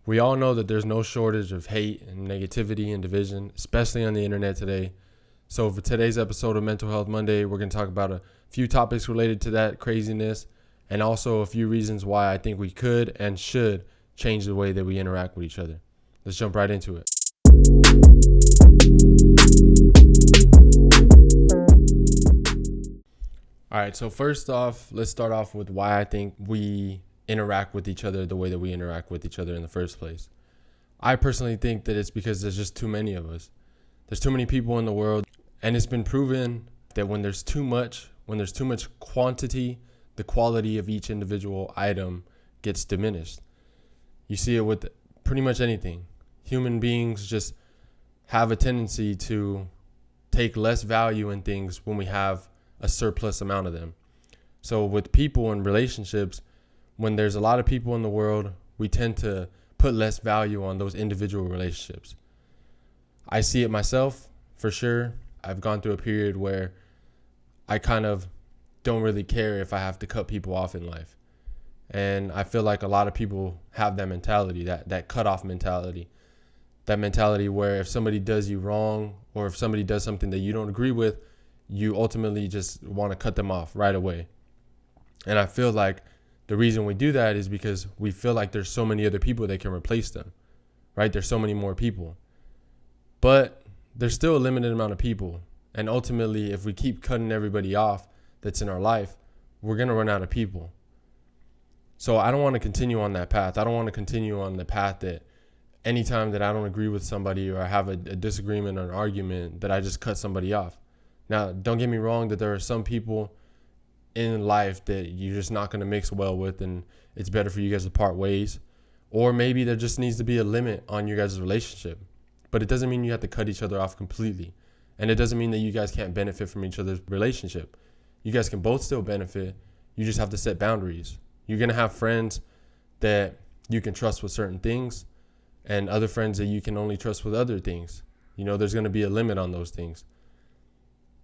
We all know that there's no shortage of hate and negativity and division, especially on the internet today. So for today's episode of Mental Health Monday, we're going to talk about a few topics related to that craziness and also a few reasons why I think we could and should change the way that we interact with each other. Let's jump right into it. All right, so first off, let's start off with why I think we interact with each other the way that we interact with each other in the first place. I personally think that it's because there's just too many of us. There's too many people in the world, and it's been proven that when there's too much quantity, the quality of each individual item gets diminished. You see it with pretty much anything. Human beings just have a tendency to take less value in things when we have a surplus amount of them. So with people and relationships, when there's a lot of people in the world, we tend to put less value on those individual relationships. I see it myself for sure. I've gone through a period where I kind of don't really care if I have to cut people off in life. And I feel like a lot of people have that mentality, that cutoff mentality. That mentality where if somebody does you wrong or if somebody does something that you don't agree with, you ultimately just want to cut them off right away. And I feel like the reason we do that is because we feel like there's so many other people that can replace them, right? There's so many more people. But there's still a limited amount of people. And ultimately, if we keep cutting everybody off that's in our life, we're going to run out of people. So I don't want to continue on that path. I don't want to continue on the path that anytime that I don't agree with somebody or I have a disagreement or an argument, that I just cut somebody off. Now, don't get me wrong that there are some people in life that you're just not going to mix well with, and it's better for you guys to part ways. Or maybe there just needs to be a limit on your guys' relationship. But it doesn't mean you have to cut each other off completely. And it doesn't mean that you guys can't benefit from each other's relationship. You guys can both still benefit. You just have to set boundaries. You're going to have friends that you can trust with certain things and other friends that you can only trust with other things. You know, there's going to be a limit on those things.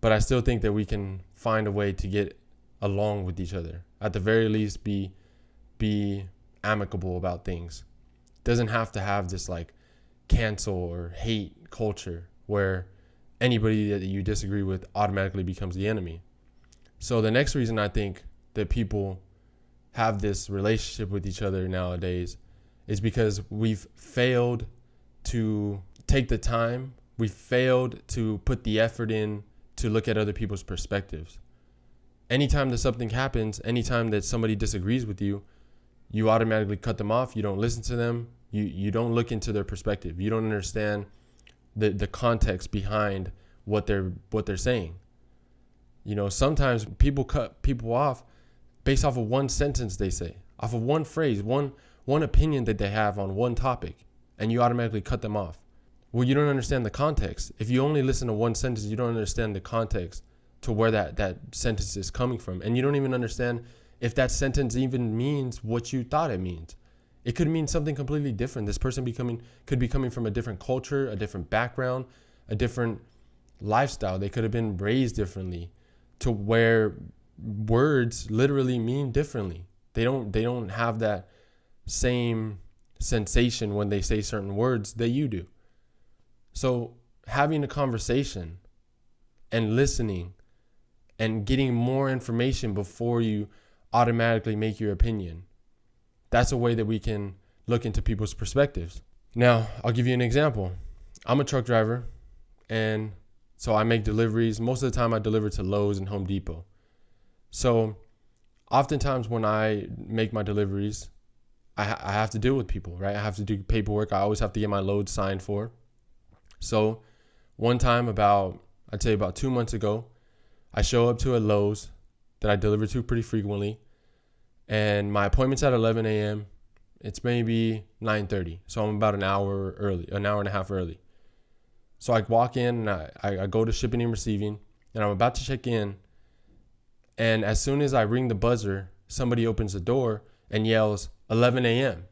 But I still think that we can find a way to get along with each other. At the very least, be amicable about things. It doesn't have to have this like cancel or hate culture where anybody that you disagree with automatically becomes the enemy. So the next reason I think that people have this relationship with each other nowadays is because we've failed to take the time. We've failed to put the effort in to look at other people's perspectives. Anytime that something happens, anytime that somebody disagrees with you, you automatically cut them off. You don't listen to them. You don't look into their perspective. You don't understand the context behind what they're saying. You know, sometimes people cut people off based off of one sentence they say, off of one phrase, one opinion that they have on one topic, and you automatically cut them off. Well, you don't understand the context. If you only listen to one sentence, you don't understand the context to where that sentence is coming from. And you don't even understand if that sentence even means what you thought it means. It could mean something completely different. This person could be coming from a different culture, a different background, a different lifestyle. They could have been raised differently to where words literally mean differently. They don't have that same sensation when they say certain words that you do. So having a conversation and listening and getting more information before you automatically make your opinion, that's a way that we can look into people's perspectives. Now, I'll give you an example. I'm a truck driver, and so I make deliveries. Most of the time I deliver to Lowe's and Home Depot. So oftentimes when I make my deliveries, I have to deal with people, right? I have to do paperwork. I always have to get my load signed for. So one time I'd say about 2 months ago, I show up to a Lowe's that I deliver to pretty frequently, and my appointment's at 11 a.m. It's maybe 9:30, so I'm about an hour and a half early. So I walk in and I go to shipping and receiving, and I'm about to check in, and as soon as I ring the buzzer, somebody opens the door and yells 11 a.m.,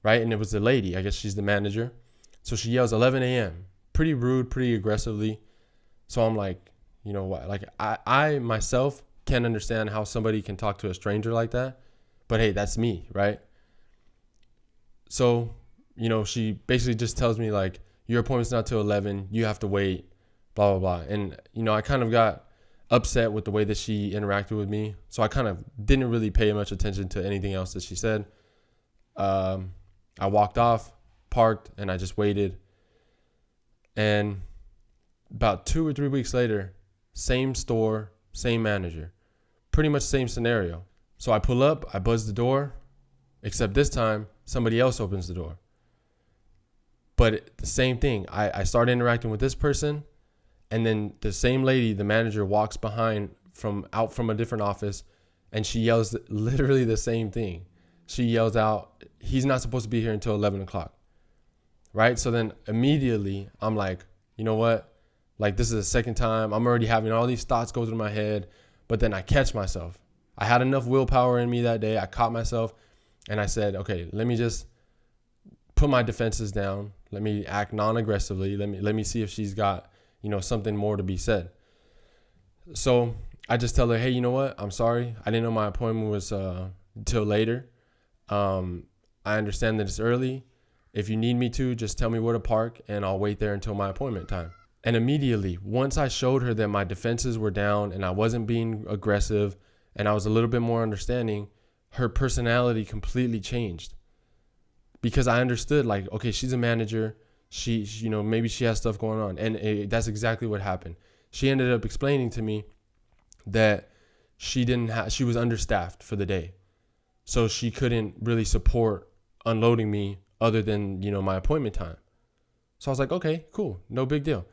right? And it was the lady. I guess she's the manager. So she yells 11 a.m. Pretty rude, pretty aggressively. So I'm like, you know what? Like I myself can't understand how somebody can talk to a stranger like that. But hey, that's me, right? So she basically just tells me like, your appointment's not till 11. You have to wait, blah, blah, blah. And, I kind of got upset with the way that she interacted with me. So I kind of didn't really pay much attention to anything else that she said. I walked off, parked, and I just waited. And about 2 or 3 weeks later, same store, same manager, pretty much same scenario. So I pull up, I buzz the door, except this time somebody else opens the door. But the same thing, I start interacting with this person, and then the same lady, the manager, walks behind from a different office, and she yells literally the same thing. She yells out, he's not supposed to be here until 11 o'clock. Right? So then immediately I'm like, you know what? Like, this is the second time. I'm already having all these thoughts go through my head, but then I catch myself. I had enough willpower in me that day. I caught myself, and I said, okay, let me just put my defenses down. Let me act non-aggressively. Let me see if she's got, something more to be said. So I just tell her, hey, you know what? I'm sorry. I didn't know my appointment was till later. I understand that it's early. If you need me to, just tell me where to park, and I'll wait there until my appointment time. And immediately, once I showed her that my defenses were down and I wasn't being aggressive and I was a little bit more understanding, her personality completely changed. Because I understood, like, okay, she's a manager. She maybe she has stuff going on. And that's exactly what happened. She ended up explaining to me that she was understaffed for the day. So she couldn't really support unloading me other than, my appointment time. So I was like, okay, cool. No big deal.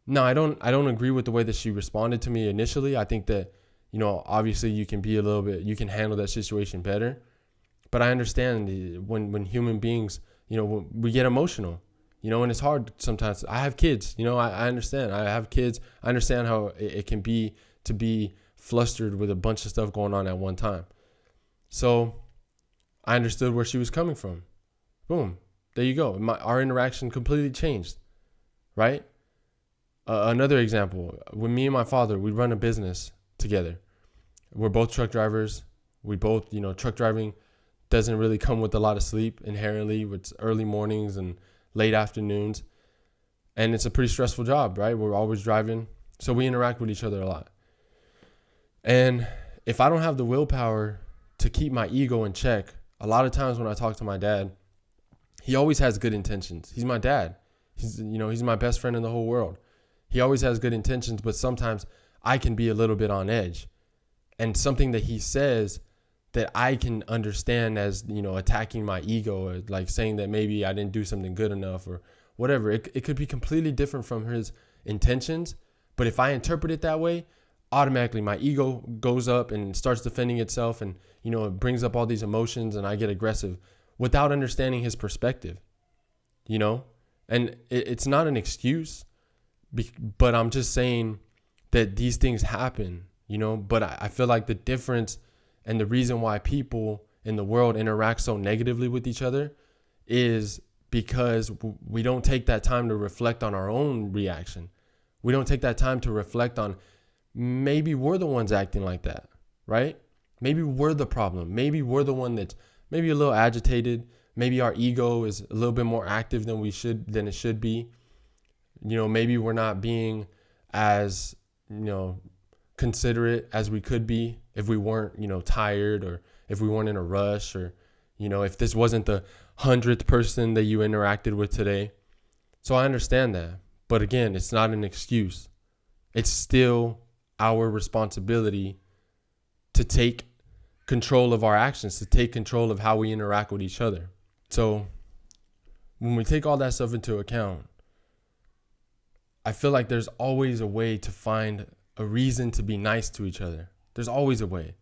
No, I don't agree with the way that she responded to me initially. I think that, obviously you can handle that situation better. But I understand when human beings, when we get emotional, and it's hard sometimes. I have kids, I understand. I have kids. I understand how it can be to be flustered with a bunch of stuff going on at one time. So I understood where she was coming from. Boom. There you go. Our interaction completely changed, right? Another example, when me and my father, we run a business together. We're both truck drivers. We both, truck driving doesn't really come with a lot of sleep inherently. It's early mornings and late afternoons. And it's a pretty stressful job, right? We're always driving. So we interact with each other a lot. And if I don't have the willpower to keep my ego in check, a lot of times when I talk to my dad, he always has good intentions. He's my dad. He's my best friend in the whole world. He always has good intentions, but sometimes I can be a little bit on edge. And something that he says that I can understand as, attacking my ego, or like saying that maybe I didn't do something good enough or whatever. It could be completely different from his intentions. But if I interpret it that way, automatically my ego goes up and starts defending itself, and, it brings up all these emotions, and I get aggressive without understanding his perspective, and it's not an excuse, but I'm just saying that these things happen, but I feel like the difference and the reason why people in the world interact so negatively with each other is because we don't take that time to reflect on our own reaction. We don't take that time to reflect on maybe we're the ones acting like that, right? Maybe we're the problem. Maybe we're the one that's maybe a little agitated. Maybe our ego is a little bit more active than it should be. Maybe we're not being as, considerate as we could be if we weren't, tired, or if we weren't in a rush, or, if this wasn't the 100th person that you interacted with today. So I understand that. But again, it's not an excuse. It's still our responsibility to take control of our actions, to take control of how we interact with each other. So when we take all that stuff into account, I feel like there's always a way to find a reason to be nice to each other. There's always a way.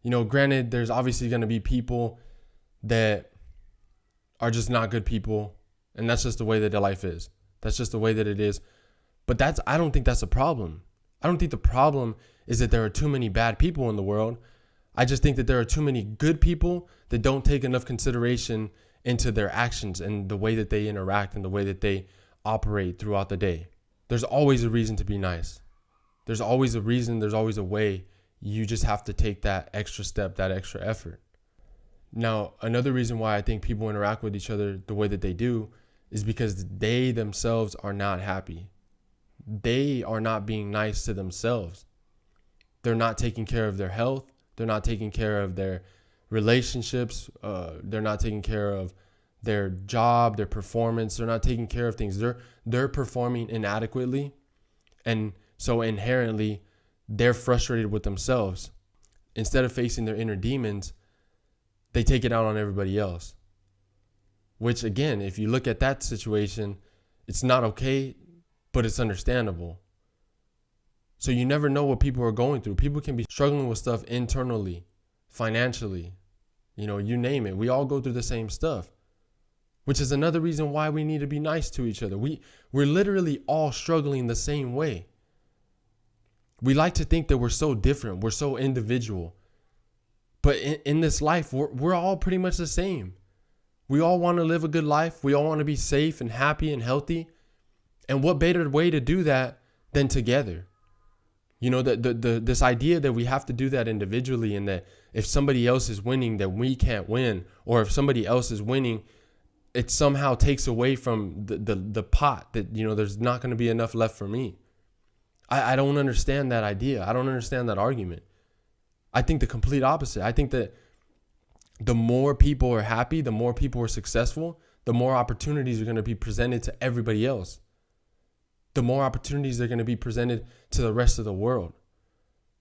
Granted, there's obviously going to be people that are just not good people, and that's just the way that their life is. That's just the way that it is. But I don't think that's a problem. I don't think the problem is that there are too many bad people in the world. I just think that there are too many good people that don't take enough consideration into their actions and the way that they interact and the way that they operate throughout the day. There's always a reason to be nice. There's always a reason. There's always a way. You just have to take that extra step, that extra effort. Now, another reason why I think people interact with each other the way that they do is because they themselves are not happy. They are not being nice to themselves. They're not taking care of their health. They're not taking care of their relationships. They're not taking care of their job, their performance. They're not taking care of things. They're performing inadequately, and so inherently, they're frustrated with themselves. Instead of facing their inner demons, they take it out on everybody else. Which, again, if you look at that situation, it's not okay, but it's understandable. So you never know what people are going through. People can be struggling with stuff internally, financially, you name it. We all go through the same stuff, which is another reason why we need to be nice to each other. We're literally all struggling the same way. We like to think that we're so different. We're so individual. But in this life, we're all pretty much the same. We all want to live a good life. We all want to be safe and happy and healthy. And what better way to do that than together? This idea that we have to do that individually, and that if somebody else is winning, that we can't win, or if somebody else is winning, it somehow takes away from the pot, that, there's not going to be enough left for me. I don't understand that idea. I don't understand that argument. I think the complete opposite. I think that the more people are happy, the more people are successful, the more opportunities are going to be presented to everybody else. The more opportunities are going to be presented to the rest of the world.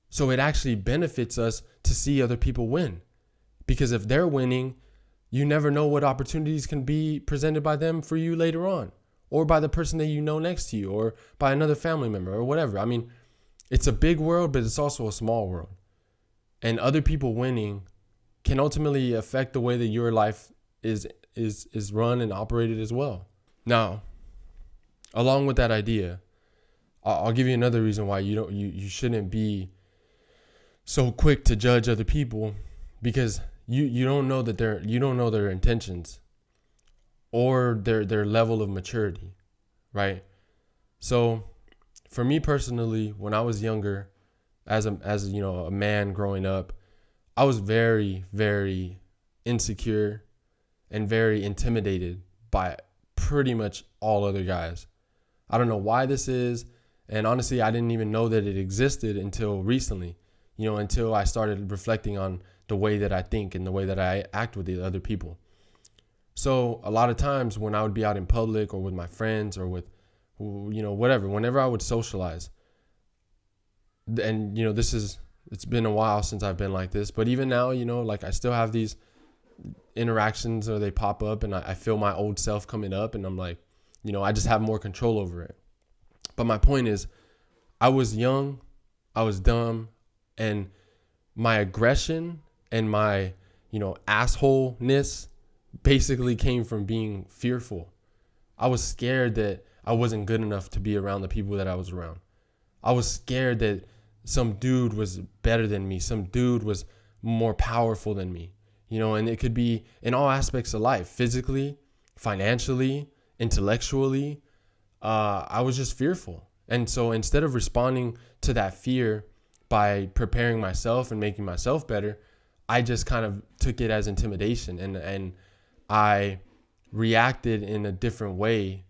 So it actually benefits us to see other people win. Because if they're winning, you never know what opportunities can be presented by them for you later on, or by the person that you know next to you, or by another family member, or whatever. I mean, it's a big world, but it's also a small world. And other people winning can ultimately affect the way that your life is run and operated as well. Now, along with that idea, I'll give you another reason why you shouldn't be so quick to judge other people, because you don't know their intentions or their level of maturity, right? So, for me personally, when I was younger, as a man growing up, I was very, very insecure and very intimidated by pretty much all other guys. I don't know why this is, and honestly, I didn't even know that it existed until recently, until I started reflecting on the way that I think and the way that I act with the other people. So a lot of times when I would be out in public or with my friends or with, whenever I would socialize, and, it's been a while since I've been like this, but even now, I still have these interactions, or they pop up, and I feel my old self coming up, and I'm like, I just have more control over it. But my point is, I was young, I was dumb, and my aggression and my, assholeness basically came from being fearful. I was scared that I wasn't good enough to be around the people that I was around. I was scared that some dude was better than me. Some dude was more powerful than me, and it could be in all aspects of life, physically, financially, intellectually. I was just fearful. And so instead of responding to that fear by preparing myself and making myself better, I just kind of took it as intimidation, and I reacted in a different way,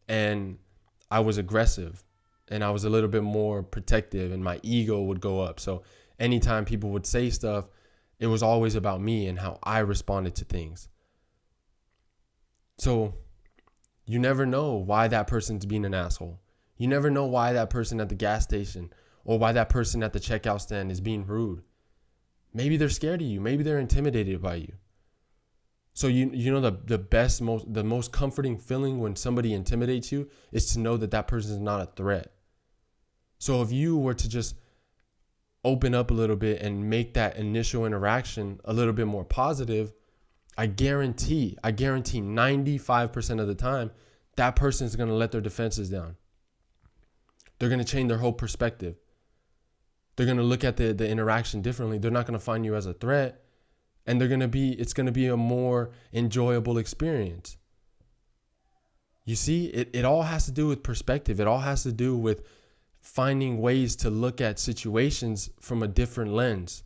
and I was aggressive, and I was a little bit more protective, and my ego would go up. So anytime people would say stuff, it was always about me and how I responded to things. So you never know why that person's being an asshole. You never know why that person at the gas station or why that person at the checkout stand is being rude. Maybe they're scared of you. Maybe they're intimidated by you. So the most comforting feeling when somebody intimidates you is to know that that person is not a threat. So if you were to just open up a little bit and make that initial interaction a little bit more positive, I guarantee 95% of the time, that person is going to let their defenses down. They're going to change their whole perspective. They're going to look at the interaction differently. They're not going to find you as a threat. And it's going to be a more enjoyable experience. You see, it all has to do with perspective. It all has to do with finding ways to look at situations from a different lens.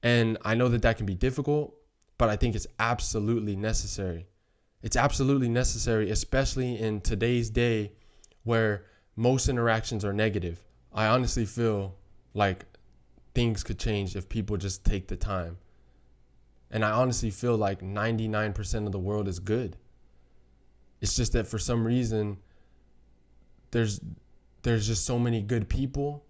And I know that can be difficult, but I think it's absolutely necessary. It's absolutely necessary, especially in today's day where most interactions are negative. I honestly feel like things could change if people just take the time. And I honestly feel like 99% of the world is good. It's just that for some reason, there's just so many good people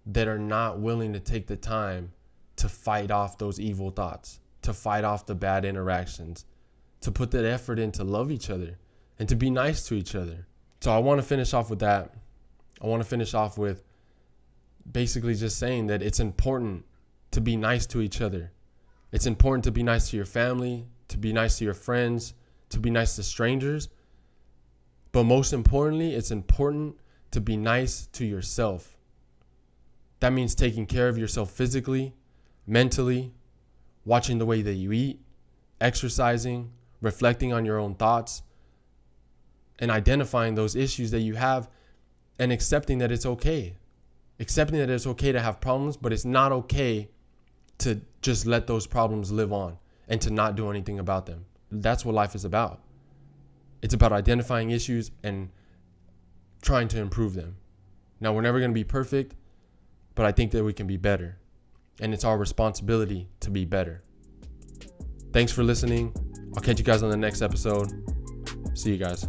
that are not willing to take the time to fight off those evil thoughts, to fight off the bad interactions, to put that effort in to love each other and to be nice to each other. So I want to finish off with that. I want to finish off with basically just saying that it's important to be nice to each other. It's important to be nice to your family, to be nice to your friends, to be nice to strangers. But most importantly, it's important to be nice to yourself. That means taking care of yourself physically, mentally, watching the way that you eat, exercising, reflecting on your own thoughts, and identifying those issues that you have and accepting that it's okay. Accepting that it's okay to have problems, but it's not okay to just let those problems live on and to not do anything about them. That's what life is about. It's about identifying issues and trying to improve them. Now, we're never going to be perfect, but I think that we can be better. And it's our responsibility to be better. Thanks for listening. I'll catch you guys on the next episode. See you guys.